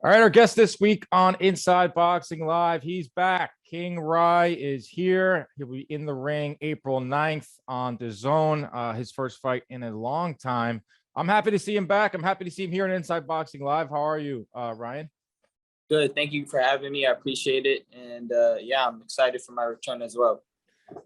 All right, our guest this week on Inside Boxing Live, he's back. King Rye is here. He'll be in the ring April 9th on DAZN, his first fight in a long time. I'm happy to see him back. I'm happy to see him here on Inside Boxing Live. How are you, Ryan? Good. Thank you for having me. I appreciate it. And yeah, I'm excited for my return as well.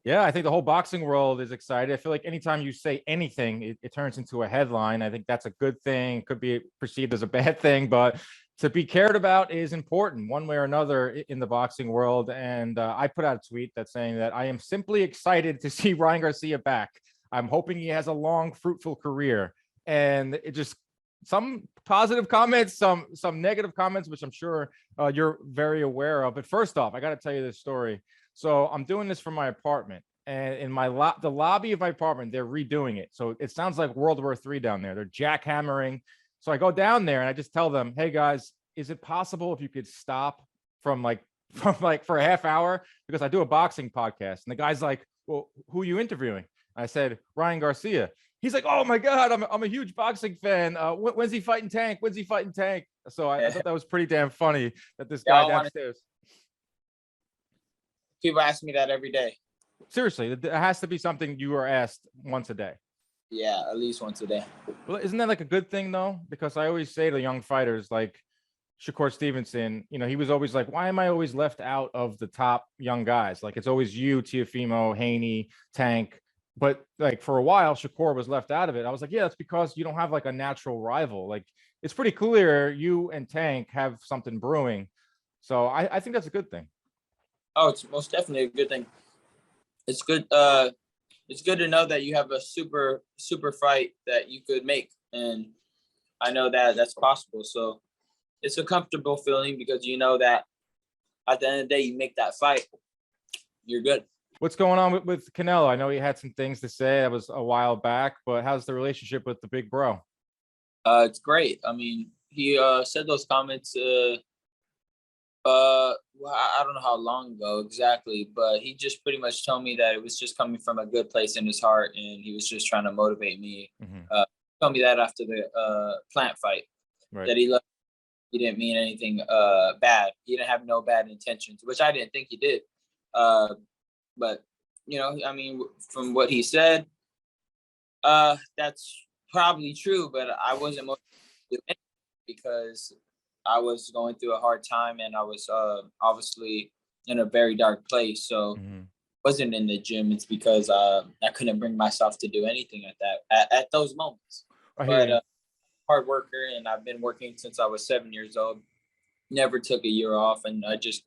Yeah, I think the whole boxing world is excited. I feel like anytime you say anything, it turns into a headline. I think that's a good thing. It could be perceived as a bad thing, but to be cared about is important one way or another in the boxing world. And I put out a tweet that's saying that I am simply excited to see Ryan Garcia back. I'm hoping he has a long, fruitful career. And it just some positive comments, some negative comments, which I'm sure you're very aware of. But first off, I got to tell you this story. So I'm doing this from my apartment, and in the lobby of my apartment, they're redoing it. So it sounds like World War III down there. They're jackhammering. So I go down there and I just tell them, hey guys, is it possible if you could stop from for a half hour? Because I do a boxing podcast. And the guy's like, well, who are you interviewing? I said, Ryan Garcia. He's like, oh my God, I'm a huge boxing fan. When's he fighting Tank? When's he fighting Tank? So I thought that was pretty damn funny that this guy downstairs. People ask me that every day. Seriously, it has to be something you are asked once a day. Yeah, at least once a day. Well, isn't that like a good thing though? Because I always say to young fighters like Shakur Stevenson, he was always like, why am I always left out of the top young guys? Like it's always you, Teofimo, Haney, Tank. But like for a while, Shakur was left out of it. I was like, yeah, that's because you don't have like a natural rival. Like it's pretty clear you and Tank have something brewing. So I think that's a good thing. Oh, it's most definitely a good thing. It's good. It's good to know that you have a super fight that you could make, and I know that that's possible. So it's a comfortable feeling because you know that at the end of the day, you make that fight, you're good. What's going on with Canelo? I know he had some things to say. That was a while back, but how's the relationship with the big bro? It's great. I mean, he said those comments. Well, I don't know how long ago exactly, but he just pretty much told me that it was just coming from a good place in his heart, and he was just trying to motivate me. Told me that after the Plant fight, right, that he didn't mean anything bad. He didn't have no bad intentions, which I didn't think he did. But I mean, from what he said, that's probably true. But I wasn't motivated because I was going through a hard time, and I was obviously in a very dark place. So wasn't in the gym. It's because I couldn't bring myself to do anything at those moments. But hard worker, and I've been working since I was 7 years old. Never took a year off, and I just,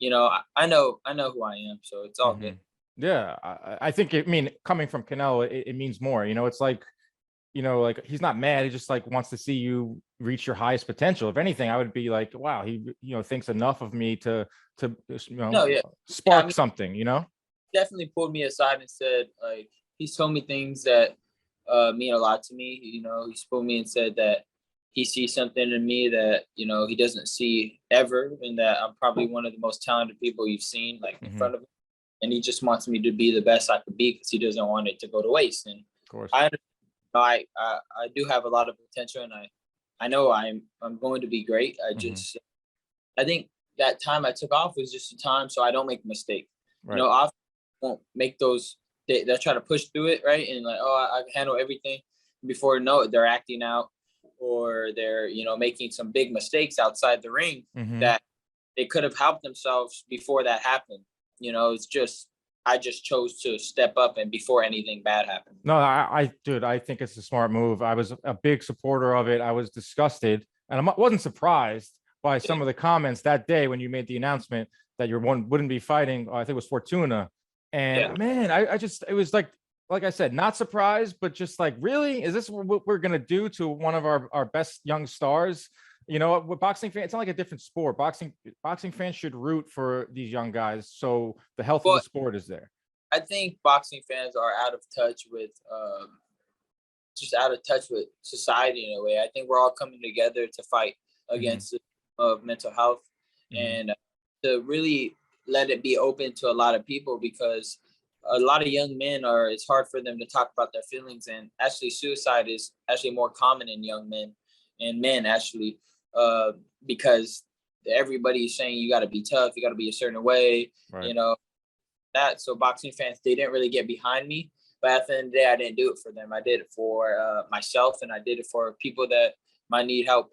I know who I am, so it's all good. Yeah, I think coming from Canelo, it means more. It's like, like he's not mad. He just like wants to see you reach your highest potential. If anything, I would be like, wow, he thinks enough of me to spark something. Definitely pulled me aside and said, like, he's told me things that mean a lot to me. He's pulled me and said that he sees something in me that he doesn't see ever, and that I'm probably one of the most talented people you've seen, like in front of him. And he just wants me to be the best I could be because he doesn't want it to go to waste. And of course, I do have a lot of potential, and I know I'm going to be great. I think that time I took off was just a time so I don't make a mistake. Right. I won't make those. They'll try to push through it, right? And like, I handle everything. Before they're acting out, or they're making some big mistakes outside the ring that they could have helped themselves before that happened. It's just I just chose to step up and before anything bad happened. No, I think it's a smart move. I was a big supporter of it. I was disgusted, and I wasn't surprised by some of the comments that day when you made the announcement that your one wouldn't be fighting. I think it was Fortuna. And man, it was like I said, not surprised, but just like, really, is this what we're going to do to one of our best young stars? With boxing fans, it's not like a different sport. Boxing fans should root for these young guys, so the health of the sport is there. I think boxing fans are out of touch with society in a way. I think we're all coming together to fight against mental health and to really let it be open to a lot of people, because a lot of young men it's hard for them to talk about their feelings, and actually suicide is actually more common in young men and men actually. because everybody's saying you got to be tough, you got to be a certain way, Right. that. So boxing fans, they didn't really get behind me. But at the end of the day, I didn't do it for them. I did it for myself, and I did it for people that might need help.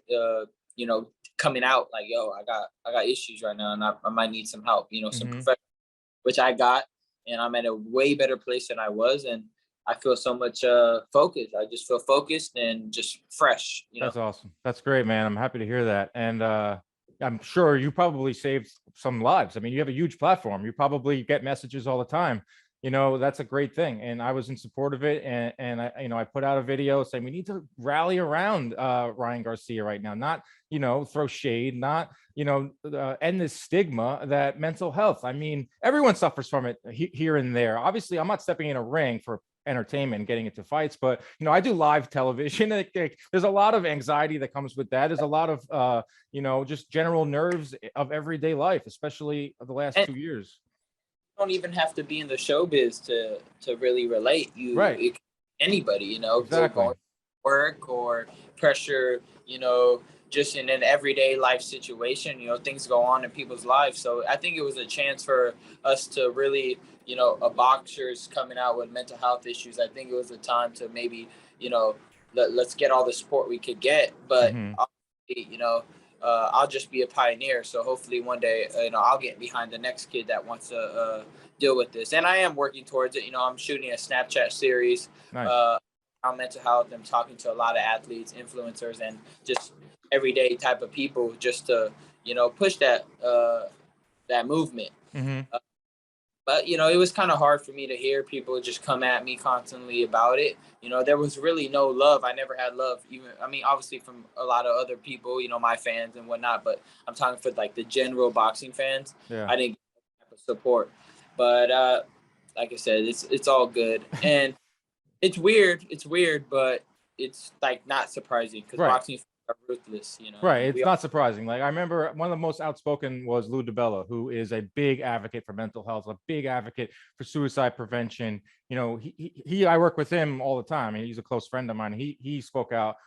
Coming out like, yo, I got issues right now, and I might need some help. Some professional, which I got, and I'm at a way better place than I was, and I feel so much focused. I just feel focused and just fresh. That's awesome. That's great, man. I'm happy to hear that. And I'm sure you probably saved some lives. I mean, you have a huge platform. You probably get messages all the time. That's a great thing. And I was in support of it. And I put out a video saying we need to rally around Ryan Garcia right now, not, throw shade, not, end this stigma that mental health. I mean, everyone suffers from it here and there. Obviously, I'm not stepping in a ring for entertainment and getting into fights, but I do live television. There's a lot of anxiety that comes with that. There's a lot of just general nerves of everyday life, especially the last 2 years. You don't even have to be in the showbiz to really relate. Right. Anybody, Exactly. going to work or pressure, just in an everyday life situation, things go on in people's lives. So I think it was a chance for us to really, a boxers coming out with mental health issues. I think it was a time to maybe, let's get all the support we could get. But, I'll just be a pioneer. So hopefully one day, I'll get behind the next kid that wants to deal with this. And I am working towards it. I'm shooting a Snapchat series on mental health. I'm talking to a lot of athletes, influencers, and just everyday type of people just to, push that movement. But, it was kind of hard for me to hear people just come at me constantly about it. There was really no love. I never had love, obviously from a lot of other people, my fans and whatnot, but I'm talking for like the general boxing fans. Yeah. I didn't get that type of support. But like I said, it's all good. And it's weird, but it's like not surprising because boxing are ruthless, Right. It's not surprising. Like I remember one of the most outspoken was Lou DiBella, who is a big advocate for mental health, a big advocate for suicide prevention. I work with him all the time, and he's a close friend of mine. He spoke out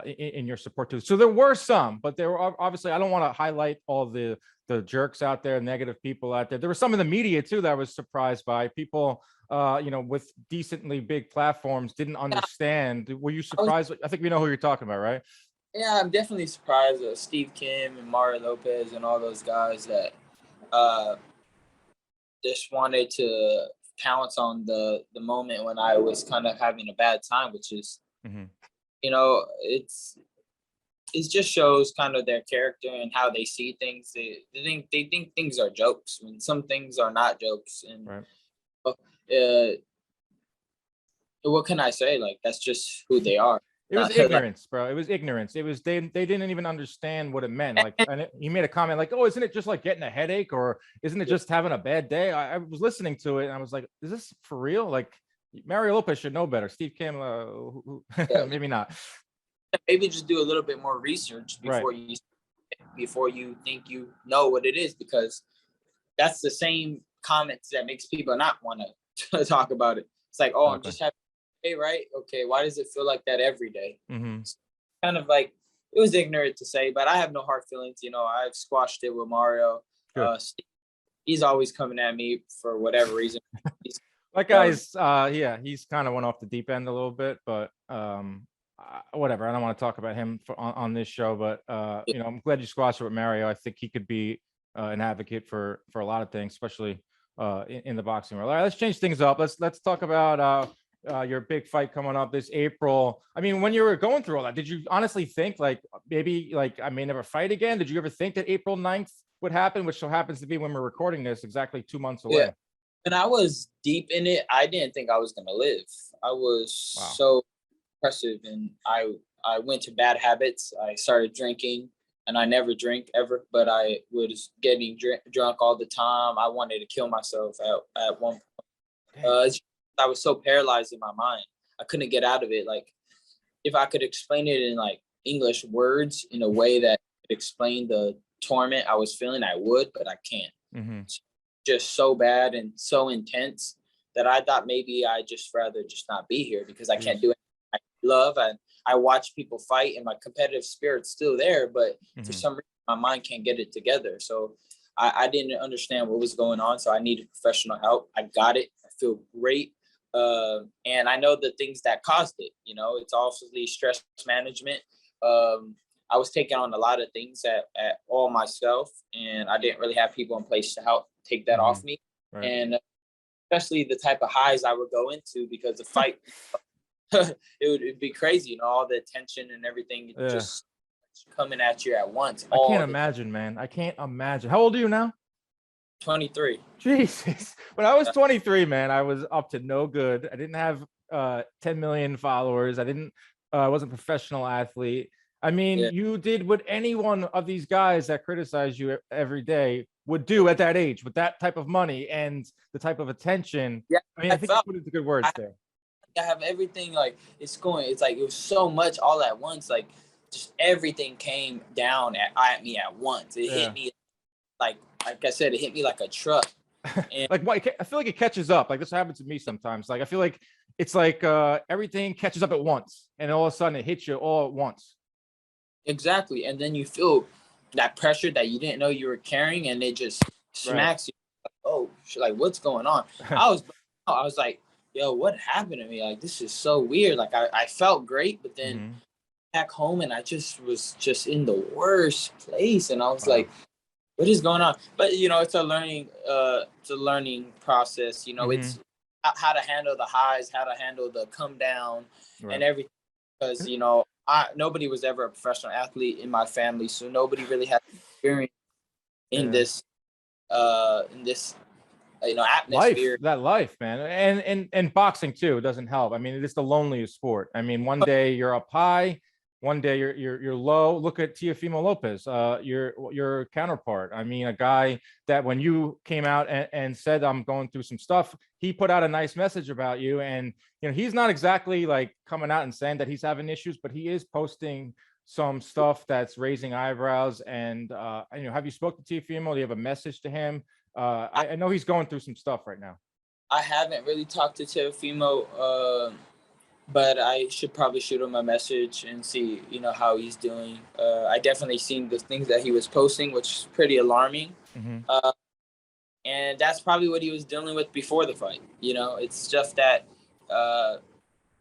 in your support too. So there were some, but there were obviously, I don't want to highlight all the jerks out there, negative people out there. There were some in the media too that I was surprised by. People with decently big platforms didn't understand. Were you surprised? I think we know who you're talking about, right? Yeah, I'm definitely surprised at Steve Kim and Mario Lopez and all those guys that just wanted to pounce on the moment when I was kind of having a bad time, which is, it just shows kind of their character and how they see things. They think things are jokes when some things are not jokes. And what can I say? Like, that's just who they are. It was ignorance, bro. It was ignorance. It was they didn't even understand what it meant. Like, and he made a comment like, "Oh, isn't it just like getting a headache, or isn't it just having a bad day?" I was listening to it and I was like, "Is this for real?" Like, Mario Lopez should know better. Steve Kim, maybe not. Maybe just do a little bit more research before you think you know what it is, because that's the same comments that makes people not want to talk about it. It's like, oh, I'm just happy. Right? Okay, why does it feel like that every day? Kind of like, it was ignorant to say, but I have no hard feelings. I've squashed it with Mario. He's always coming at me for whatever reason. That guy's he's kind of went off the deep end a little bit, but whatever. I don't want to talk about him on this show, but I'm glad you squashed it with Mario. I think he could be an advocate for a lot of things, especially in the boxing world. All right, let's change things up. Let's talk about your big fight coming up this April. I mean, when you were going through all that, did you honestly think like maybe like I may never fight again? Did you ever think that April 9th would happen, which so happens to be when we're recording this exactly 2 months away? Yeah. And I was deep in it. I didn't think I was going to live. I was so impressive, and I went to bad habits. I started drinking, and I never drink ever, but I was getting drunk all the time. I wanted to kill myself at one point. I was so paralyzed in my mind. I couldn't get out of it. Like, if I could explain it in like English words in a way that could explain the torment I was feeling, I would, but I can't. It's just so bad and so intense that I thought maybe I just rather just not be here, because I can't do it. I love, and I watch people fight, and my competitive spirit's still there, but for some reason my mind can't get it together. So I didn't understand what was going on. So I needed professional help. I got it. I feel great. And I know the things that caused it. You know, it's obviously stress management. I was taking on a lot of things at all myself, and I didn't really have people in place to help take that off me. Right. And especially the type of highs I would go into, because the fight, it'd be crazy, you know, all the attention and everything just coming at you at once. I can't imagine, man. I can't imagine. How old are you now? 23. Jesus. When I was 23, man, I was up to no good. I didn't have 10 million followers. I wasn't a professional athlete. I mean, you did what any one of these guys that criticize you every day would do at that age with that type of money and the type of attention. Yeah, I mean, I think you put into good words there. I have everything, like, it's like, it was so much all at once. Like, just everything came down at me at once. It hit me like I said, it hit me like a truck. And like, I feel like it catches up. Like, this happens to me sometimes. Like, I feel like it's like everything catches up at once, and all of a sudden it hits you all at once. Exactly. And then you feel that pressure that you didn't know you were carrying, and it just smacks you. Like, oh, like, what's going on? I was like, yo, what happened to me? Like, this is so weird. Like, I felt great, but then back home, and I was just in the worst place. And I was like, what is going on? But, you know, it's a learning process. You know, it's how to handle the highs, how to handle the come down and everything. Because, you know, nobody was ever a professional athlete in my family, so nobody really had experience in this you know, atmosphere. Life, man. And boxing too doesn't help. I mean, it is the loneliest sport. I mean, one day you're up high, one day you're low. Look at Teofimo Lopez, your counterpart. I mean, a guy that when you came out and said, I'm going through some stuff, he put out a nice message about you. And, you know, he's not exactly like coming out and saying that he's having issues, but he is posting some stuff that's raising eyebrows. And, you know, have you spoke to Teofimo? Do you have a message to him? I know he's going through some stuff right now. I haven't really talked to Teofimo, but I should probably shoot him a message and see, you know, how he's doing. I definitely seen the things that he was posting, which is pretty alarming. And that's probably what he was dealing with before the fight. You know, it's just that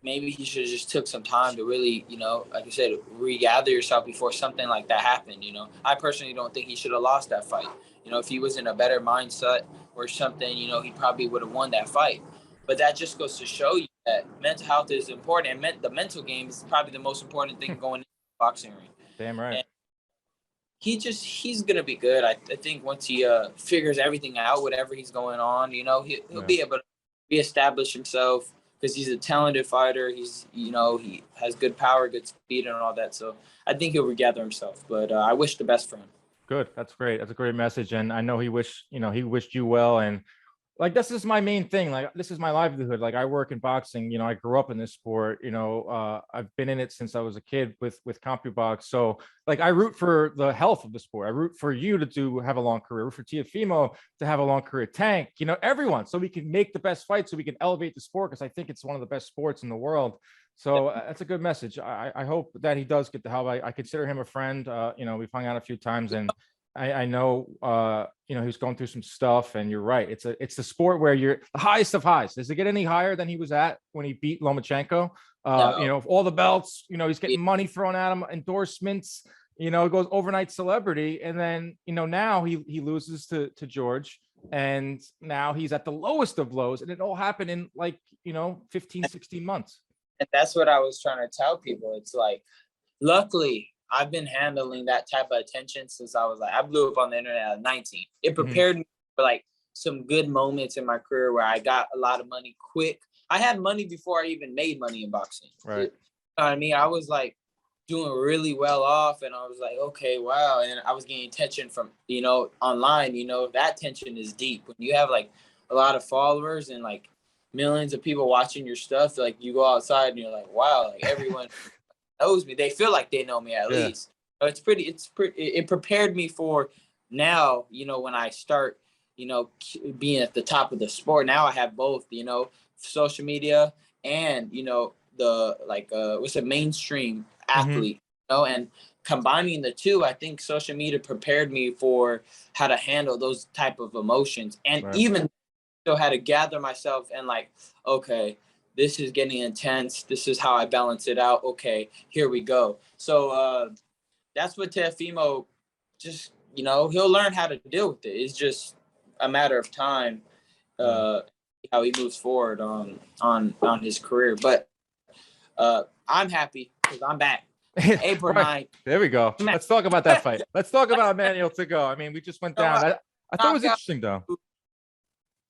maybe he should have just took some time to really, you know, like I said, regather yourself before something like that happened. You know, I personally don't think he should have lost that fight. You know, if he was in a better mindset or something, you know, he probably would have won that fight. But that just goes to show you that mental health is important, and the mental game is probably the most important thing going into the boxing ring. Damn right. And he's gonna be good. I think once he figures everything out, whatever he's going on, you know, he'll be able to reestablish himself, because he's a talented fighter. He's, you know, he has good power, good speed, and all that. So I think he'll regather himself. But I wish the best for him. Good. That's great. That's a great message. And I know he wished you well. And like, this is my main thing. Like, this is my livelihood. Like, I work in boxing, you know, I grew up in this sport, you know, I've been in it since I was a kid with CompuBox. So like, I root for the health of the sport. I root for you to have a long career, I root for Teofimo to have a long career, Tank, you know, everyone, so we can make the best fight, so we can elevate the sport. Cause I think it's one of the best sports in the world. So that's a good message. I hope that he does get the help. I consider him a friend. You know, we've hung out a few times, and I know, you know, he was going through some stuff, and you're right. It's the sport where you're the highest of highs. Does it get any higher than he was at when he beat Lomachenko? No. You know, all the belts, you know, he's getting money thrown at him, endorsements, you know, it goes overnight celebrity. And then, you know, now he loses to George, and now he's at the lowest of lows, and it all happened in like, you know, 15, 16 months. And that's what I was trying to tell people. It's like, luckily, I've been handling that type of attention since I was like, I blew up on the internet at 19. It prepared me for like some good moments in my career where I got a lot of money quick. I had money before I even made money in boxing. Right. You know what I mean? I was like doing really well off, and I was like, okay, wow. And I was getting attention from, you know, online. You know, that tension is deep. When you have like a lot of followers and like millions of people watching your stuff, like you go outside and you're like, wow, like everyone knows me. They feel like they know me at least. So it prepared me for now, you know, when I start, you know, being at the top of the sport. Now I have both, you know, social media and, you know, the like what's a mainstream athlete, you know, and combining the two, I think social media prepared me for how to handle those type of emotions, and even still had to gather myself and like, okay, this is getting intense. This is how I balance it out. Okay, here we go. So that's what Teofimo just, he'll learn how to deal with it. It's just a matter of time how he moves forward on his career. But I'm happy because I'm back. April 9th. There we go. Let's talk about that fight. Let's talk about Emmanuel Tagoe. I mean, we just went down. I thought it was interesting, though.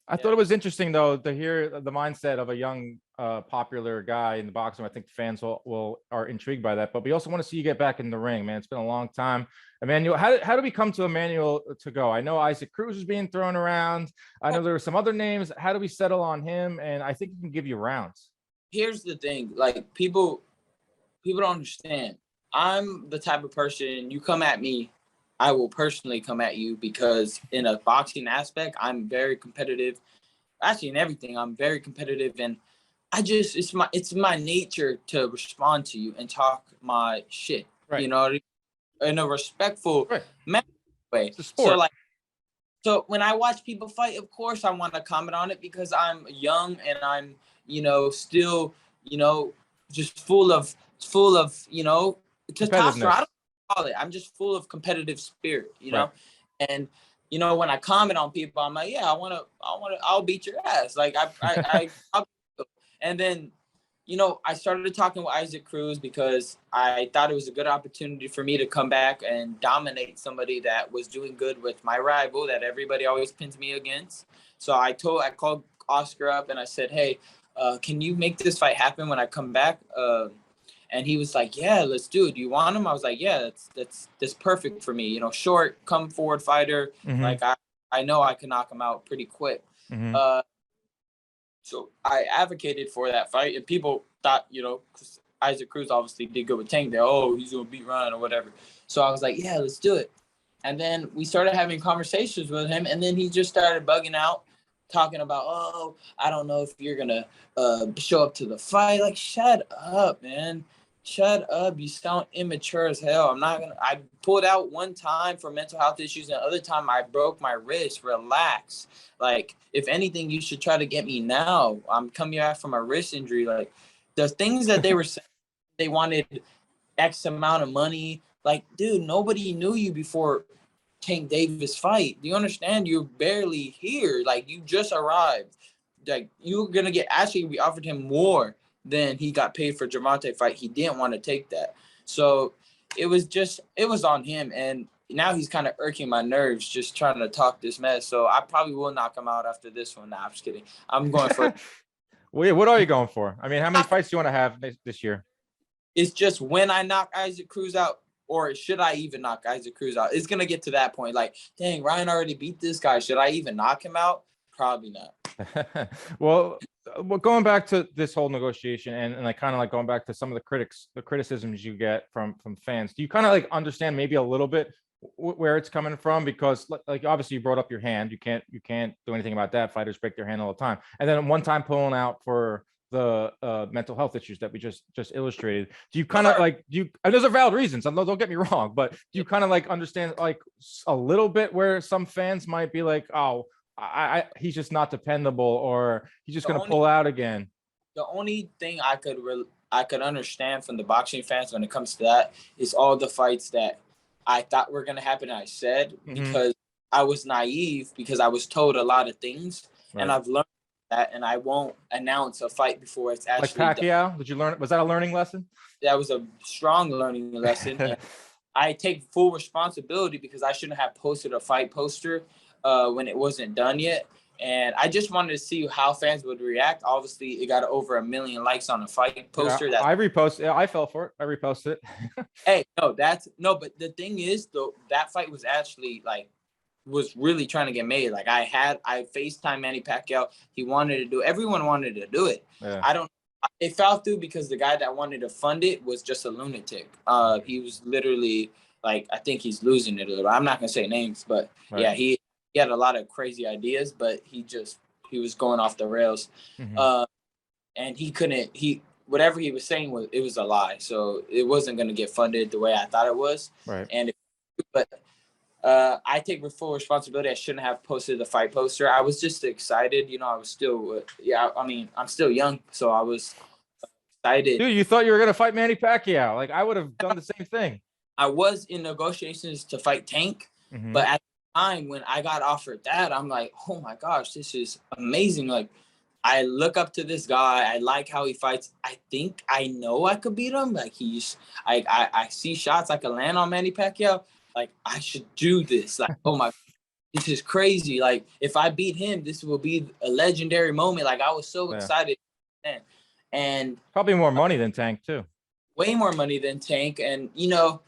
I thought it was interesting, though, to hear the mindset of a young, popular guy in the boxing. I think fans are intrigued by that. But we also want to see you get back in the ring, man. It's been a long time. Emmanuel, how did we come to Emmanuel Tagoe? I know Isaac Cruz is being thrown around. I know there were some other names. How do we settle on him? And I think he can give you rounds. Here's the thing. Like, people don't understand. I'm the type of person, you come at me, I will personally come at you, because in a boxing aspect, I'm very competitive. Actually, in everything, I'm very competitive, and it's my nature to respond to you and talk my shit, in a respectful way. It's a sport. So when I watch people fight, of course I want to comment on it, because I'm young and I'm, still, just full of testosterone. I don't call it. I'm just full of competitive spirit, and when I comment on people, I'm like, yeah, I'll beat your ass. Like and then, I started talking with Isaac Cruz because I thought it was a good opportunity for me to come back and dominate somebody that was doing good with my rival that everybody always pins me against. So I called Oscar up and I said, hey, can you make this fight happen when I come back? And he was like, yeah, let's do it. Do you want him? I was like, yeah, that's perfect for me. Short, come forward fighter. Mm-hmm. Like I know I can knock him out pretty quick. Mm-hmm. So I advocated for that fight, and people thought, because Isaac Cruz obviously did good with Tank, that, he's going to beat Ryan or whatever. So I was like, yeah, let's do it. And then we started having conversations with him, and then he just started bugging out, talking about, I don't know if you're going to show up to the fight. Like, shut up, man. Shut up. You sound immature as hell. I pulled out one time for mental health issues, and the other time I broke my wrist. Relax. Like, if anything, you should try to get me now. I'm coming back from a wrist injury. Like, the things that they were saying, they wanted X amount of money. Like, dude, nobody knew you before Tank Davis fight. Do you understand? You're barely here. Like, you just arrived. Like, you're going to get, actually, we offered him more than he got paid for Gervonta fight. He didn't want to take that. So it was on him. And now he's kind of irking my nerves, just trying to talk this mess. So I probably will knock him out after this one. Nah, I'm just kidding. I'm going for Well, yeah, what are you going for? I mean, how many fights do you want to have this year? It's just when I knock Isaac Cruz out, or should I even knock Isaac Cruz out? It's going to get to that point. Like, dang, Ryan already beat this guy. Should I even knock him out? Probably not. Well, going back to this whole negotiation and like kind of like going back to some of the criticisms you get from fans, do you kind of like understand maybe a little bit where it's coming from? Because like obviously you brought up your hand. You can't do anything about that. Fighters break their hand all the time. And then one time pulling out for the mental health issues that we just illustrated. Do you kind of like and those are valid reasons. Don't get me wrong, but do you kind of like understand like a little bit where some fans might be like, oh, he's just not dependable, or he's just going to pull out again? The only thing I could understand from the boxing fans when it comes to that is all the fights that I thought were going to happen. I said, because I was naive, because I was told a lot of things, and I've learned that, and I won't announce a fight before it's actually like Pacquiao done. Did you learn? Was that a learning lesson? That was a strong learning lesson. And I take full responsibility, because I shouldn't have posted a fight poster when it wasn't done yet. And I just wanted to see how fans would react. Obviously, it got over 1 million likes on the fight poster. Yeah, I reposted. I fell for it. I reposted it. Hey, but the thing is, though, that fight was actually was really trying to get made. Like, I FaceTime Manny Pacquiao. He wanted to do it. Everyone wanted to do it. Yeah. It fell through because the guy that wanted to fund it was just a lunatic. He was literally I think he's losing it a little. I'm not gonna say names, but yeah, he had a lot of crazy ideas, but he was going off the rails. Mm-hmm. And he couldn't, whatever he was saying was a lie. So it wasn't going to get funded the way I thought it was. Right. But I take full responsibility. I shouldn't have posted the fight poster. I was just excited. You know, I was still, I mean, I'm still young, so I was excited. Dude, you thought you were going to fight Manny Pacquiao. Like, I would have done the same thing. I was in negotiations to fight Tank, but at the time when I got offered that, I'm like, oh my gosh, this is amazing. Like, I look up to this guy. I like how he fights. I think I know I could beat him. Like, I see shots I could land on Manny Pacquiao. Like, I should do this. Like, oh my, this is crazy. Like, if I beat him, this will be a legendary moment. Like, I was so excited. And probably more money than Tank too. Way more money than Tank. And, you know,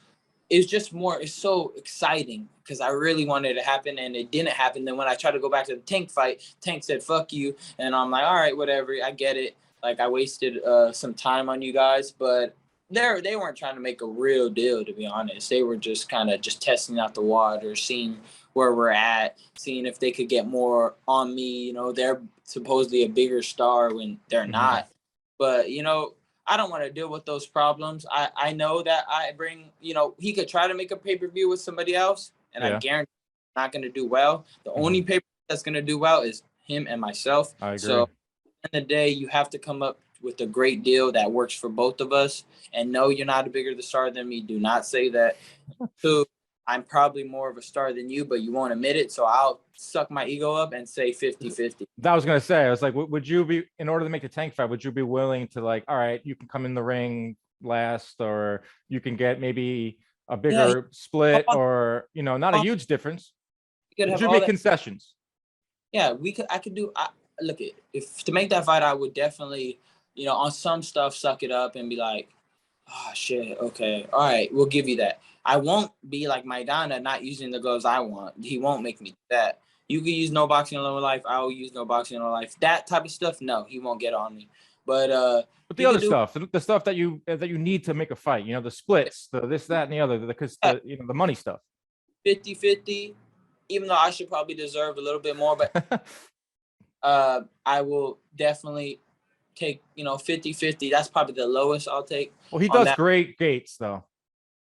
it's so exciting because I really wanted it to happen and it didn't happen. Then when I tried to go back to the Tank fight, Tank said, fuck you. And I'm like, all right, whatever. I get it. Like, I wasted some time on you guys, but they weren't trying to make a real deal, to be honest. They were just kind of just testing out the water, seeing where we're at, seeing if they could get more on me. You know, they're supposedly a bigger star when they're not. But, you know, I don't want to deal with those problems. I know that I bring, you know, he could try to make a pay-per-view with somebody else, and I guarantee he's not going to do well. The only pay-per-view that's going to do well is him and myself. I agree. So at the end of the day, you have to come up with a great deal that works for both of us. And no, you're not a bigger the star than me. Do not say that. So I'm probably more of a star than you, but you won't admit it. So I'll suck my ego up and say 50-50. That was going to say, I was like, would you be, in order to make the Tank fight, would you be willing to, like, all right, you can come in the ring last, or you can get maybe a bigger split, or, you know, not a huge difference. Would you make concessions? Yeah, I could do, look, if to make that fight, I would definitely, you know, on some stuff, suck it up and be like, oh, shit, okay, all right, we'll give you that. I won't be like Maidana, not using the gloves I want. He won't make me do that. You can use no boxing in low life. I will use no boxing in low life. That type of stuff, no, he won't get on me. But the other stuff, the stuff that you need to make a fight, you know, the splits, the this, that, and the other, because you know, the money stuff. 50-50, even though I should probably deserve a little bit more, but I will definitely take, you know, 50-50. That's probably the lowest I'll take. Well, he does great gates, though.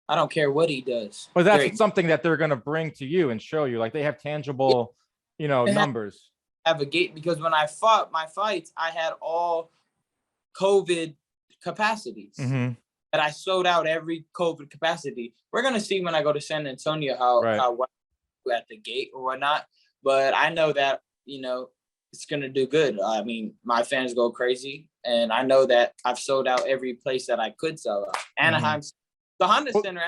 I don't care what he does. But that's something that they're going to bring to you and show you. Like, they have tangible, you know, numbers. Have a gate, because when I fought my fights, I had all COVID capacities. And I sold out every COVID capacity. We're going to see when I go to San Antonio how well at the gate or whatnot. But I know that, you know, it's going to do good. I mean, my fans go crazy. And I know that I've sold out every place that I could sell out. Anaheim, the Honda Center.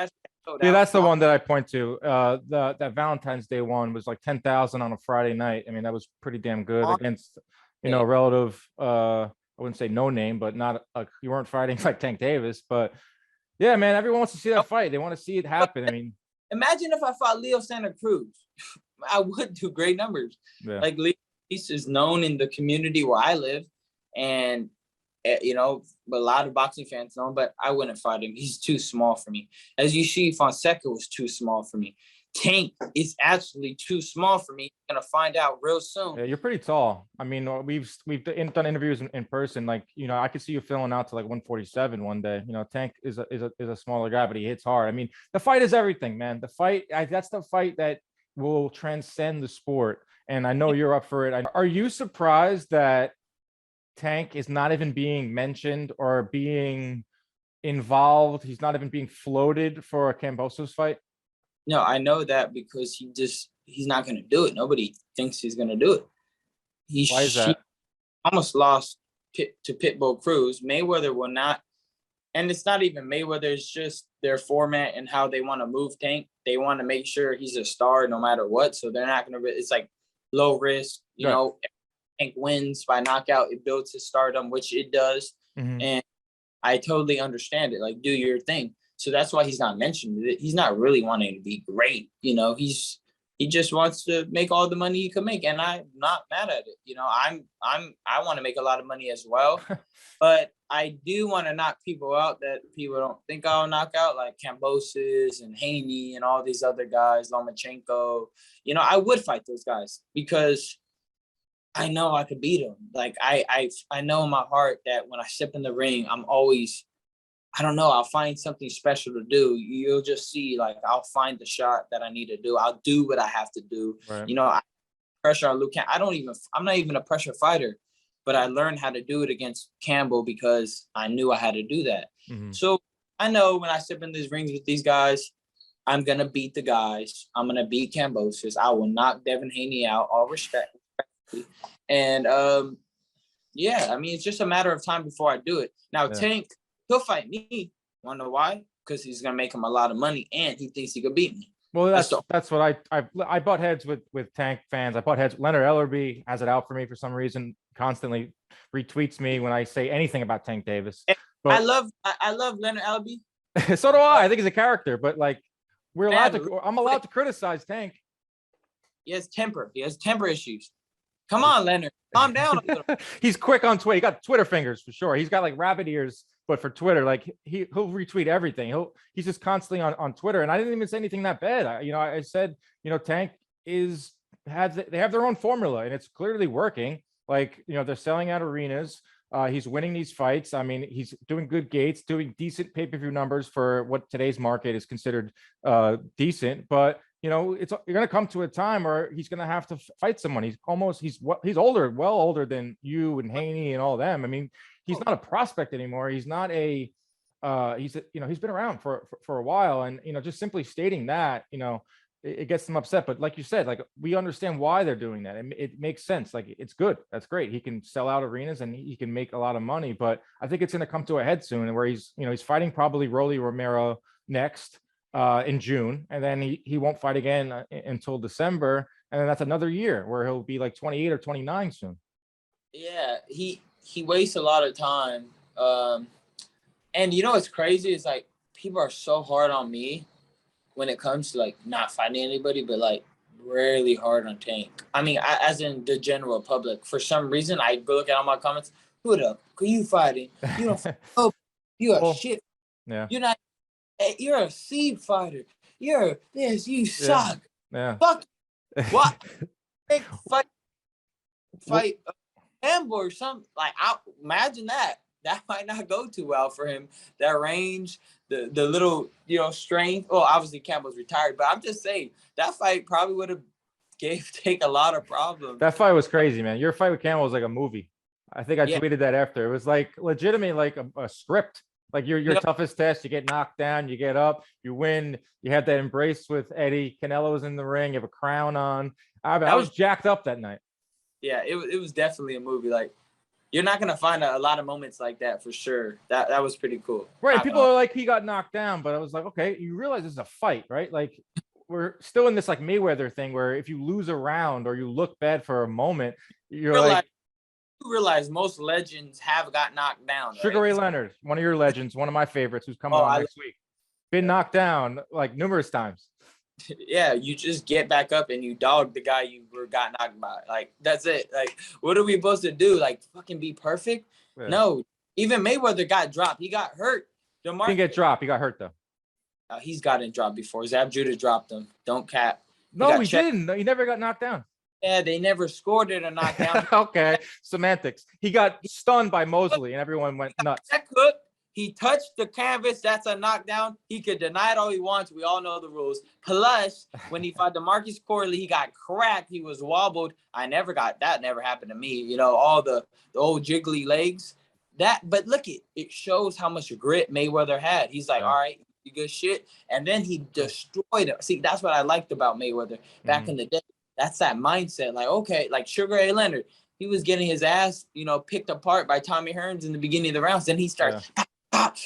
Yeah, that's the one that I point to. That Valentine's Day one was like 10,000 on a Friday night. I mean, that was pretty damn good against, you know, relative. I wouldn't say no name, but not you weren't fighting like Tank Davis. But yeah, man, everyone wants to see that fight. They want to see it happen. I mean, imagine if I fought Leo Santa Cruz. I would do great numbers. Like, Leo is known in the community where I live, and you know, a lot of boxing fans know him, but I wouldn't fight him. He's too small for me. As you see, Fonseca was too small for me. Tank is actually too small for me. I'm gonna find out real soon. Yeah, you're pretty tall. I mean, we've done interviews in person. Like, you know, I could see you filling out to like 147 one day. You know, Tank is a smaller guy, but he hits hard. I mean, the fight is everything, man. The fight, that's the fight that will transcend the sport. And I know you're up for it. Are you surprised that Tank is not even being mentioned or being involved? He's not even being floated for a Kambosos fight? No, I know that because he's not going to do it. Nobody thinks he's going to do it. Why is that? He almost lost to Pitbull Cruz. Mayweather will not. And it's not even Mayweather. It's just their format and how they want to move Tank. They want to make sure he's a star no matter what. So they're not going to, it's like low risk, you know. Tank wins by knockout, it builds his stardom, which it does. And I totally understand it. Like, do your thing. So that's why he's not mentioned. He's not really wanting to be great. You know, he just wants to make all the money he can make. And I'm not mad at it. You know, I want to make a lot of money as well. But I do want to knock people out that people don't think I'll knock out, like Kambosos and Haney and all these other guys, Lomachenko. You know, I would fight those guys because I know I could beat him. Like I know in my heart that when I step in the ring, I'm always, I don't know, I'll find something special to do. You'll just see, like, I'll find the shot that I need to do. I'll do what I have to do. Right. You know, I pressure on Luke. I'm not even a pressure fighter, but I learned how to do it against Campbell because I knew I had to do that. Mm-hmm. So I know when I step in these rings with these guys, I'm going to beat the guys. I'm going to beat Kambosos. I will knock Devin Haney out, all respect. And yeah, I mean, it's just a matter of time before I do it. Now, Tank, he'll fight me. Want to know why? Because he's gonna make him a lot of money, and he thinks he could beat me. Well, that's what I butt heads with Tank fans. I butt heads. Leonard Ellerby has it out for me for some reason. Constantly retweets me when I say anything about Tank Davis. But I love Leonard Ellerby. So do I. I think he's a character, but like I'm allowed to criticize Tank. He has temper. He has temper issues. Come on, Leonard. Calm down a little. He's quick on Twitter. He got Twitter fingers for sure. He's got like rabbit ears, but for Twitter, like he'll retweet everything. He's just constantly on Twitter. And I didn't even say anything that bad. I said, Tank they have their own formula and it's clearly working. Like, they're selling out arenas. He's winning these fights. I mean, he's doing good gates, doing decent pay-per-view numbers for what today's market is considered decent. But you're going to come to a time where he's going to have to fight someone. He's older, well older than you and Haney and all of them. I mean, he's not a prospect anymore. He's not he's been around for a while. And, just simply stating that, it gets them upset. But like you said, like we understand why they're doing that. It makes sense. Like it's good. That's great. He can sell out arenas and he can make a lot of money. But I think it's going to come to a head soon where he's fighting probably Rolly Romero next in June. And then he won't fight again until December. And then that's another year where he'll be like 28 or 29 soon. Yeah, he wastes a lot of time. And what's crazy is like people are so hard on me when it comes to like not fighting anybody, but like really hard on Tank. I mean, as in the general public. For some reason, I go look at all my comments. Who the who you fighting? You don't. Oh, you are shit. Yeah. You're not. You're a seed fighter. You're this. You suck. Yeah. Fuck. What? Fight. Campbell or something. Like, imagine that. That might not go too well for him. That range, the little, strength. Oh, obviously Campbell's retired, but I'm just saying that fight probably would have gave Tank a lot of problems. That fight was crazy, man. Your fight with Campbell was like a movie. I think I tweeted that after. It was like legitimately like a script. Like your toughest test, you get knocked down, you get up, you win. You had that embrace with Eddie. Canelo was in the ring. You have a crown on. I was jacked up that night. Yeah, it was definitely a movie. Like, you're not gonna find a lot of moments like that for sure. That was pretty cool. Right. People are like, he got knocked down, but I was like, okay, you realize this is a fight, right? Like, we're still in this like Mayweather thing where if you lose a round or you look bad for a moment, you realize most legends have got knocked down. Right? Sugar Ray Leonard, one of your legends, one of my favorites, who's coming on next week, been knocked down like numerous times. Yeah, you just get back up and you dog the guy you got knocked by. Like, that's it. Like, what are we supposed to do? Like, fucking be perfect? Yeah. No. Even Mayweather got dropped. He got hurt. He didn't get dropped. He got hurt, though. He's gotten dropped before. Zab Judah dropped him. Don't cap. No, he didn't. He never got knocked down. Yeah, they never scored it or knocked down. Okay, semantics. He got stunned by Mosley, and everyone went nuts. He touched the canvas. That's a knockdown. He could deny it all he wants. We all know the rules. Plus, when he fought DeMarcus Corley, he got cracked. He was wobbled. That never happened to me. All the old jiggly legs. But look, it shows how much grit Mayweather had. He's like, all right, you good shit. And then he destroyed him. See, that's what I liked about Mayweather back in the day. That's that mindset. Like, okay, like Sugar Ray Leonard, he was getting his ass, picked apart by Tommy Hearns in the beginning of the rounds. Then he starts pop,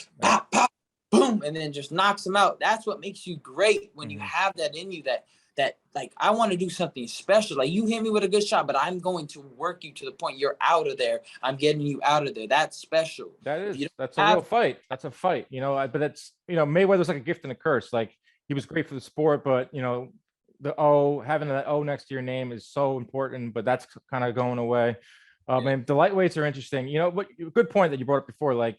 boom, and then just knocks him out. That's what makes you great when you have that in you. That like, I want to do something special. Like, you hit me with a good shot, but I'm going to work you to the point you're out of there. I'm getting you out of there. That's special. That's a real fight. That's a fight. But it's Mayweather's like a gift and a curse. Like, he was great for the sport, but having that O next to your name is so important, but that's kind of going away. And the lightweights are interesting. What good point that you brought up before. Like,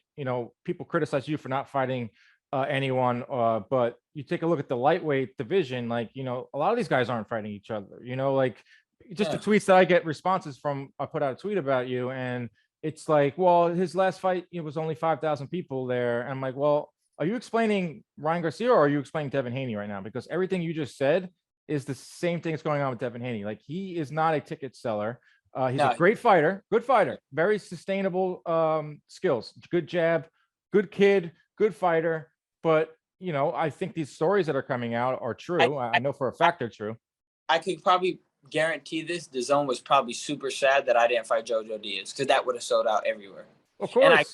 people criticize you for not fighting anyone, but you take a look at the lightweight division. Like, a lot of these guys aren't fighting each other. Like just the tweets that I get responses from. I put out a tweet about you, and it's like, well, his last fight, it was only 5,000 people there. And I'm like, well, are you explaining Ryan Garcia or are you explaining Devin Haney right now? Because everything you just said is the same thing that's going on with Devin Haney. Like, he is not a ticket seller. He's a great fighter, good fighter, very sustainable skills, good jab, good kid, good fighter. But, you know, I think these stories that are coming out are true. I know for a fact they're true. I could probably guarantee this. DAZN was probably super sad that I didn't fight Jojo Diaz, because that would have sold out everywhere. Of course. And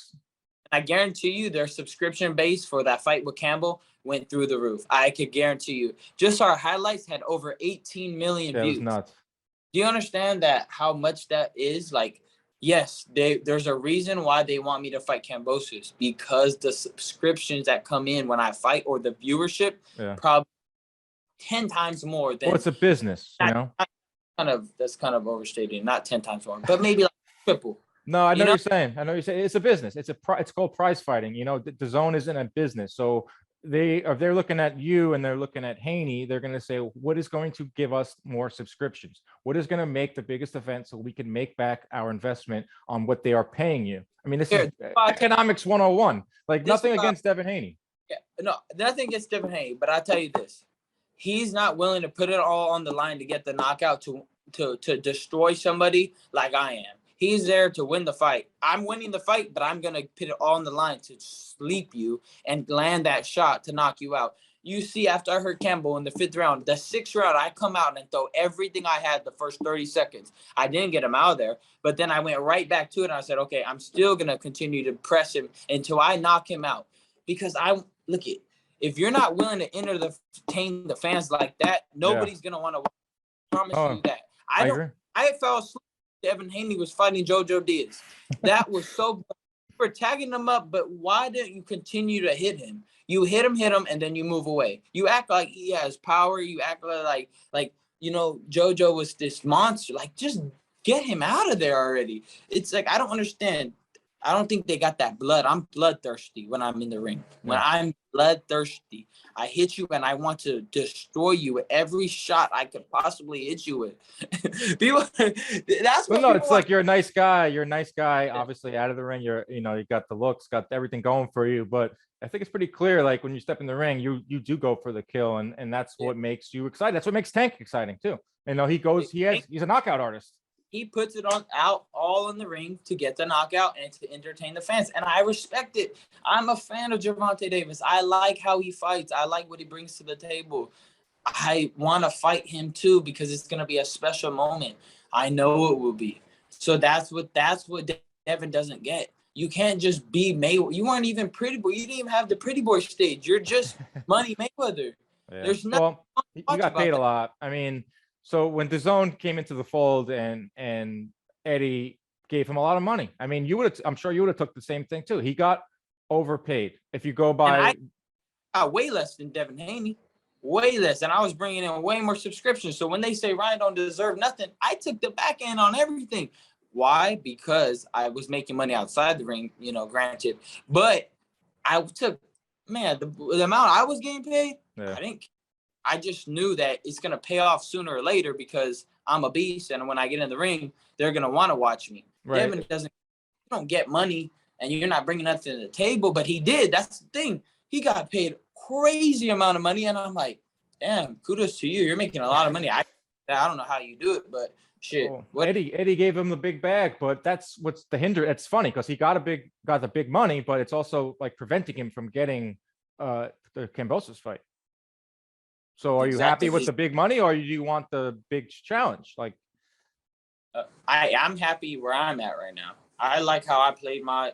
I guarantee you their subscription base for that fight with Campbell went through the roof. I could guarantee you. Just our highlights had over 18 million views. That was nuts. Do you understand that how much that is? Like, yes, there's a reason why they want me to fight Kambosos, because the subscriptions that come in when I fight, or the viewership, probably 10 times more than. Well, it's a business, you know. That's kind of overstating. Not 10 times more, but maybe like triple. No, I know what you're saying. I know you're saying it's a business. It's called prize fighting. You know, the DAZN isn't a business. So if they're looking at you and they're looking at Haney, they're going to say, what is going to give us more subscriptions? What is going to make the biggest event so we can make back our investment on what they are paying you? I mean, this is economics 101. Like, nothing against Devin Haney. Yeah, no, nothing against Devin Haney. But I tell you this, he's not willing to put it all on the line to get the knockout, to destroy somebody like I am. He's there to win the fight. I'm winning the fight, but I'm going to put it all on the line to sleep you and land that shot to knock you out. You see, after I hurt Campbell in the 5th round, the 6th round, I come out and throw everything I had the first 30 seconds. I didn't get him out of there, but then I went right back to it, and I said, okay, I'm still going to continue to press him until I knock him out. Because if you're not willing to entertain the fans like that, nobody's going to want to watch. I promise you that. I fell asleep. Devin Haney was fighting Jojo Diaz. That was so. You were tagging him up, but why didn't you continue to hit him? You hit him, and then you move away. You act like he has power. You act like you know, Jojo was this monster. Like, just get him out of there already. It's like, I don't understand. I don't think they got that blood. I'm bloodthirsty when I'm in the ring. When I'm bloodthirsty, I hit you and I want to destroy you with every shot I could possibly hit you with. People, that's what. No, it's like you're a nice guy. You're a nice guy. Obviously, out of the ring, you got the looks, got everything going for you. But I think it's pretty clear. Like, when you step in the ring, you do go for the kill, and that's what makes you excited. That's what makes Tank exciting too. You know, he's a knockout artist. He puts it out all in the ring to get the knockout and to entertain the fans. And I respect it. I'm a fan of Gervonta Davis. I like how he fights. I like what he brings to the table. I want to fight him too, because it's going to be a special moment. I know it will be. So that's what Devin doesn't get. You can't just be Mayweather. You weren't even Pretty Boy. You didn't even have the Pretty Boy stage. You're just Money Mayweather. Yeah. There's nothing. Well, you got paid a lot. I mean, so when DAZN came into the fold and Eddie gave him a lot of money, I mean, I'm sure you would have took the same thing too. He got overpaid. If you go by, I got way less than Devin Haney, way less, and I was bringing in way more subscriptions. So when they say Ryan don't deserve nothing, I took the back end on everything. Why? Because I was making money outside the ring, you know, granted, but I took, the amount I was getting paid. Yeah. I just knew that it's going to pay off sooner or later, because I'm a beast. And when I get in the ring, they're going to want to watch me. Right. Devin you don't get money and you're not bringing nothing to the table, but he did. That's the thing. He got paid crazy amount of money. And I'm like, damn, kudos to you. You're making a lot of money. I don't know how you do it, but shit. Well, Eddie gave him the big bag, but that's what's the hinder. It's funny because he got the big money, but it's also like preventing him from getting the Kambosos fight. So are you happy with the big money, or do you want the big challenge? Like, I'm happy where I'm at right now. I like how I played my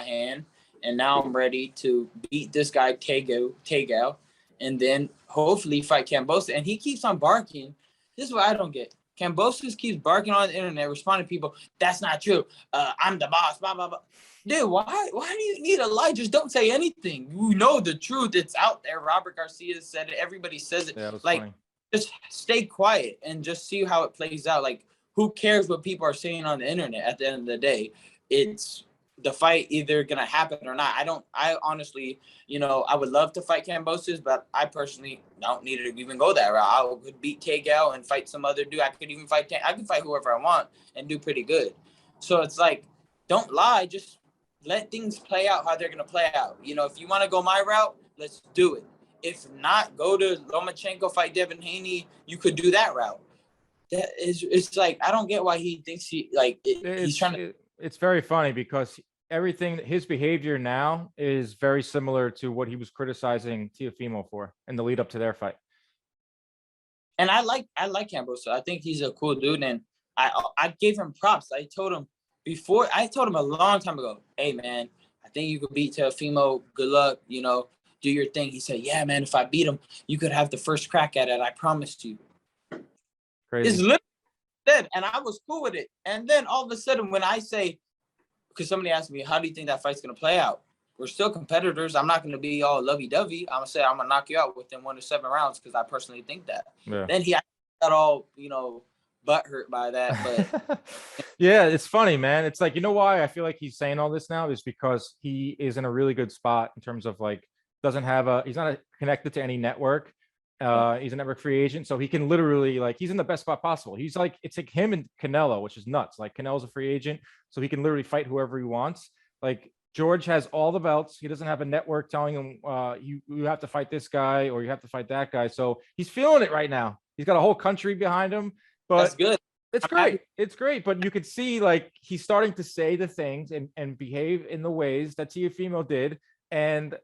hand, and now I'm ready to beat this guy Tagoe, and then hopefully fight Kambosos. And he keeps on barking. This is what I don't get. Kambosos keeps barking on the internet, responding to people. That's not true. I'm the boss. Blah blah blah. Dude, why do you need a lie? Just don't say anything. You know the truth. It's out there. Robert Garcia said it. Everybody says it. Yeah, like, funny. Just stay quiet and just see how it plays out. Like, who cares what people are saying on the internet? At the end of the day, it's the fight either gonna happen or not. I honestly, I would love to fight Kambosos, but I personally don't need to even go that route. I could beat Tagoe and fight some other dude. I could even fight whoever I want and do pretty good. So it's like, don't lie, just let things play out how they're gonna play out. If you want to go my route, let's do it. If not, go to Lomachenko, fight Devin Haney. You could do that route. It's like, I don't get why he thinks he's trying to. It's very funny because his behavior now is very similar to what he was criticizing Teofimo for in the lead up to their fight. And I like Kambosos. I think he's a cool dude, and I gave him props. I told him a long time ago, hey man, I think you could beat Teofimo. Good luck, do your thing. He said, yeah man, if I beat him, you could have the first crack at it. I promised you. Crazy. It's literally dead, and I was cool with it. And then all of a sudden, when I say, because somebody asked me, how do you think that fight's going to play out? We're still competitors. I'm not going to be all lovey-dovey. I'm going to say I'm going to knock you out within 1 to 7 rounds because I personally think that. Yeah. Then he got all, butthurt by that. But yeah, it's funny, man. It's like, why I feel like he's saying all this now is because he is in a really good spot in terms of like, he's not connected to any network. He's a network free agent, so he can literally, like, he's in the best spot possible. He's like, it's like him and Canelo, which is nuts. Like, Canelo's a free agent, so he can literally fight whoever he wants. Like, George has all the belts. He doesn't have a network telling him you have to fight this guy or you have to fight that guy. So he's feeling it right now. He's got a whole country behind him. But that's good. It's great. It's great. But you could see, like, he's starting to say the things and behave in the ways that Teofimo did. And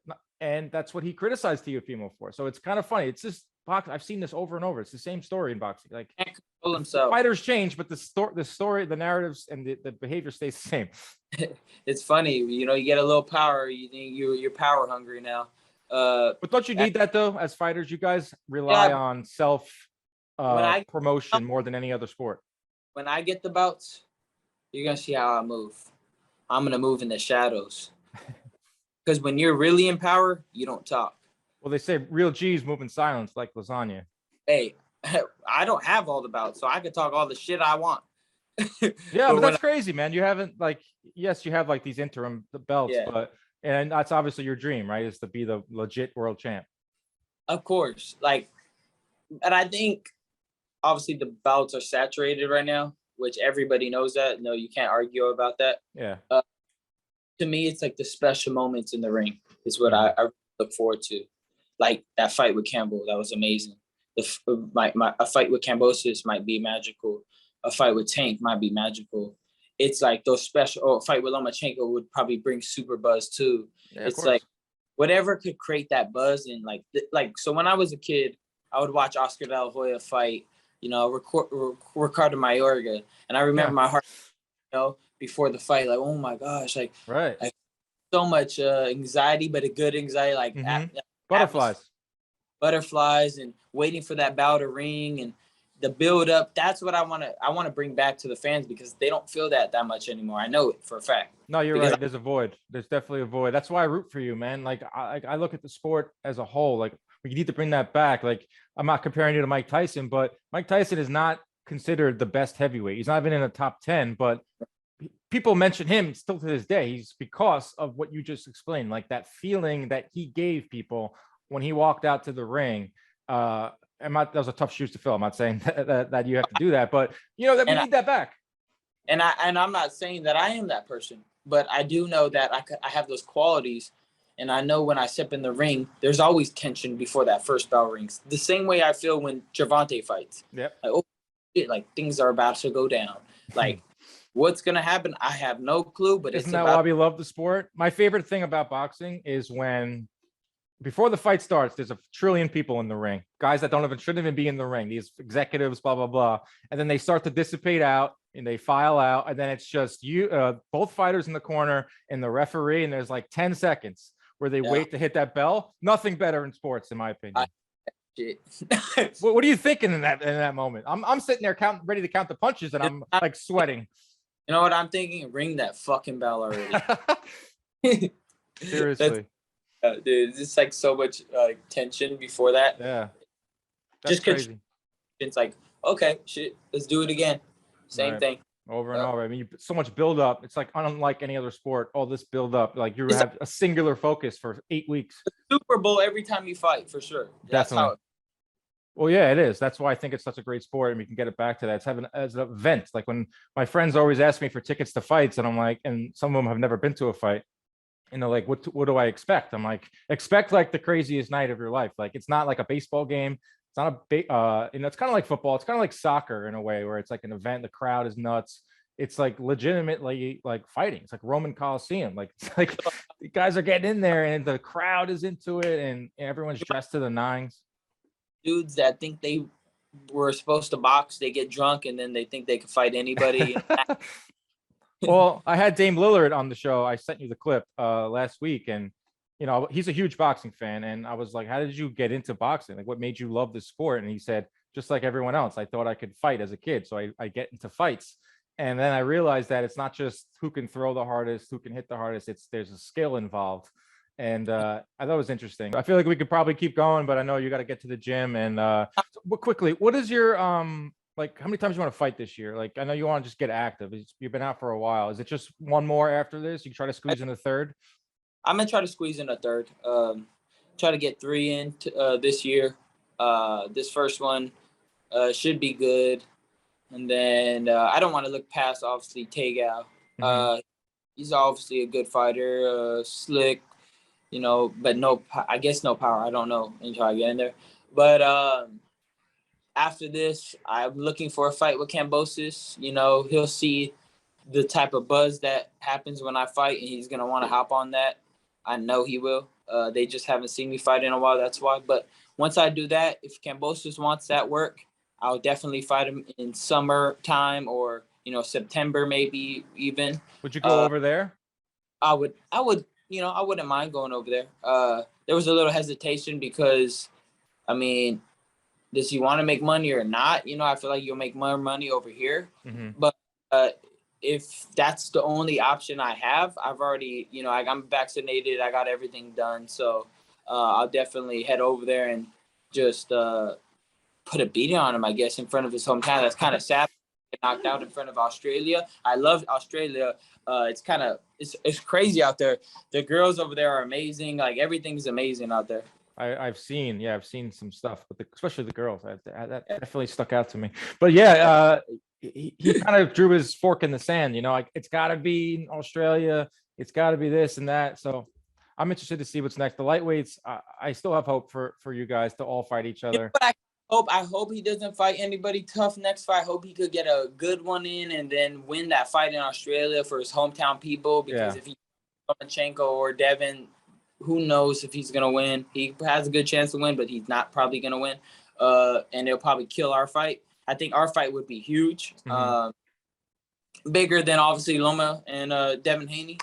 that's what he criticized Teofimo for. So it's kind of funny. It's just boxing. I've seen this over and over. It's the same story in boxing. Like, can't control himself. Fighters change, but the story, the narratives, and the behavior stays the same. It's funny, you get a little power. You think you're power hungry now. But don't you need that though? As fighters, you guys rely on self promotion more than any other sport. When I get the bouts, you're gonna see how I move. I'm gonna move in the shadows. Because when you're really in power, you don't talk. Well, they say real G's move in silence like lasagna. Hey, I don't have all the bouts, so I can talk all the shit I want. Yeah, but that's crazy, man. You haven't, like, yes, you have like these interim belts, and that's obviously your dream, right? Is to be the legit world champ. Of course. And I think obviously the belts are saturated right now, which everybody knows that. No, you can't argue about that. Yeah. To me, it's like the special moments in the ring is what I look forward to. Like that fight with Campbell, that was amazing. A fight with Kambosos might be magical. A fight with Tank might be magical. It's like those special. A fight with Lomachenko would probably bring super buzz too. Yeah, it's like whatever could create that buzz and like. So when I was a kid, I would watch Oscar De La Hoya fight. Ricardo Mayorga, and I remember my heart. Before the fight, like, oh my gosh, like so much anxiety, but a good anxiety, like butterflies, and waiting for that bell to ring and the build up. That's what I want to bring back to the fans because they don't feel that much anymore. I know it for a fact. No, you're right. There's a void. There's definitely a void. That's why I root for you, man. Like I look at the sport as a whole. Like, we need to bring that back. Like, I'm not comparing you to Mike Tyson, but Mike Tyson is not considered the best heavyweight. He's not even in the top 10, but people mention him still to this day. He's because of what you just explained, like that feeling that he gave people when he walked out to the ring. That was a tough shoes to fill. I'm not saying that you have to do that, but that we need that back. And I'm not saying that I am that person, but I do know that I have those qualities, and I know when I step in the ring, there's always tension before that first bell rings. The same way I feel when Gervonta fights. Yep. Like, oh shit, like things are about to go down. Like. What's going to happen? I have no clue, but isn't that why we love the sport? My favorite thing about boxing is when, before the fight starts, there's a trillion people in the ring, guys that shouldn't even be in the ring, these executives, blah, blah, blah. And then they start to dissipate out and they file out. And then it's just both fighters in the corner and the referee. And there's like 10 seconds where they wait to hit that bell. Nothing better in sports, in my opinion. What are you thinking in that moment? I'm sitting there ready to count the punches, and I'm like sweating. You know what I'm thinking? Ring that fucking bell already. Seriously. Dude, it's like so much tension before that. Yeah. That's Just crazy. It's like, okay, shit, let's do it again. Same thing. over and over. I mean, so much build up. It's like unlike any other sport. All this build up, like you have a singular focus for 8 weeks. Super Bowl every time you fight, for sure. That's Definitely. how. Well, yeah, it is. That's why I think it's such a great sport, and we can get it back to that. It's having as an event. Like when my friends always ask me for tickets to fights, and I'm like, and some of them have never been to a fight, and they're like, what do I expect? I'm like, expect like the craziest night of your life. Like it's not like a baseball game. It's not it's kind of like football. It's kind of like soccer in a way, where it's like an event. The crowd is nuts. It's like legitimately like fighting. It's like Roman Coliseum. Like it's like the guys are getting in there, and the crowd is into it, and everyone's dressed to the nines. Dudes that think they were supposed to box, they get drunk, and then they think they can fight anybody. Well, I had Dame Lillard on the show. I sent you the clip last week, and you know, he's a huge boxing fan. And I was like, how did you get into boxing? Like, what made you love this sport? And he said, just like everyone else, I thought I could fight as a kid. So I get into fights. And then I realized that it's not just who can throw the hardest, who can hit the hardest. There's a skill involved. And I thought it was interesting. I feel like we could probably keep going, but I know you got to get to the gym. And quickly, what is your like, how many times you want to fight this year? Like, I know you want to just get active. You've been out for a while. Is it just one more after this? You try to squeeze in a third? I'm gonna try to squeeze in a third. Try to get 3 in this year. This first one should be good, and then I don't want to look past obviously Tagoe. He's obviously a good fighter, slick, you know, but I guess no power. I don't know until I get in there. But after this, I'm looking for a fight with Kambosos. You know, he'll see the type of buzz that happens when I fight, and he's gonna want to hop on that. I know he will. They just haven't seen me fight in a while. That's why. But once I do that, if Kambosos wants that work, I'll definitely fight him in summertime or, you know, September, maybe even. Would you go over there? I would, you know, I wouldn't mind going over there. There was a little hesitation because, I mean, does he want to make money or not? You know, I feel like you'll make more money over here. But if that's the only option I have, I've already, you know, I'm vaccinated. I got everything done. So I'll definitely head over there and just put a beating on him, I guess, in front of his hometown. That's kind of sad. Get knocked out in front of Australia. I love Australia. It's kind of, it's crazy out there. The girls over there are amazing. Like everything's amazing out there. I've seen some stuff, but especially the girls. That definitely stuck out to me. But yeah, he kind of drew his fork in the sand. You know, like it's got to be Australia. It's got to be this and that. So I'm interested to see what's next. The lightweights, I still have hope for you guys to all fight each other. Yeah, but I hope he doesn't fight anybody tough next fight. I hope he could get a good one in and then win that fight in Australia for his hometown people. Because if he Lomachenko or Devin, who knows if he's gonna win? He has a good chance to win, but he's not probably gonna win. And they'll probably kill our fight. I think our fight would be huge, bigger than obviously Loma and Devin Haney.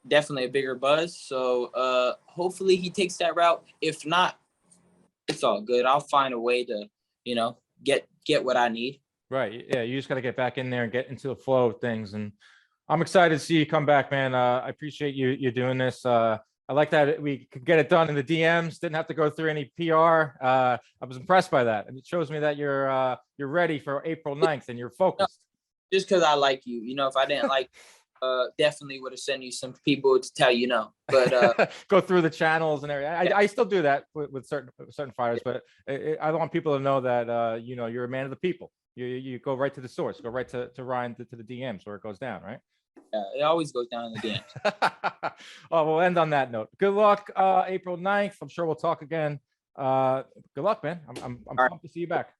Definitely a bigger buzz. So hopefully he takes that route. If not, it's all good. I'll find a way to, you know, get what I need. Right. Yeah. You just got to get back in there and get into the flow of things. And I'm excited to see you come back, man. I appreciate you doing this. I like that we could get it done in the DMs. Didn't have to go through any PR. I was impressed by that. And it shows me that you're ready for April 9th and you're focused. Just because I like you. You know, if I didn't like definitely would have sent you some people to tell you no. But go through the channels and everything. I still do that with certain fighters, but I want people to know that you know, you're a man of the people. You go right to the source, go right to Ryan to the DMs where it goes down, right? Yeah, it always goes down in the DMs. Oh, we'll end on that note. Good luck, April 9th. I'm sure we'll talk again. Good luck, man. I'm pumped to see you back.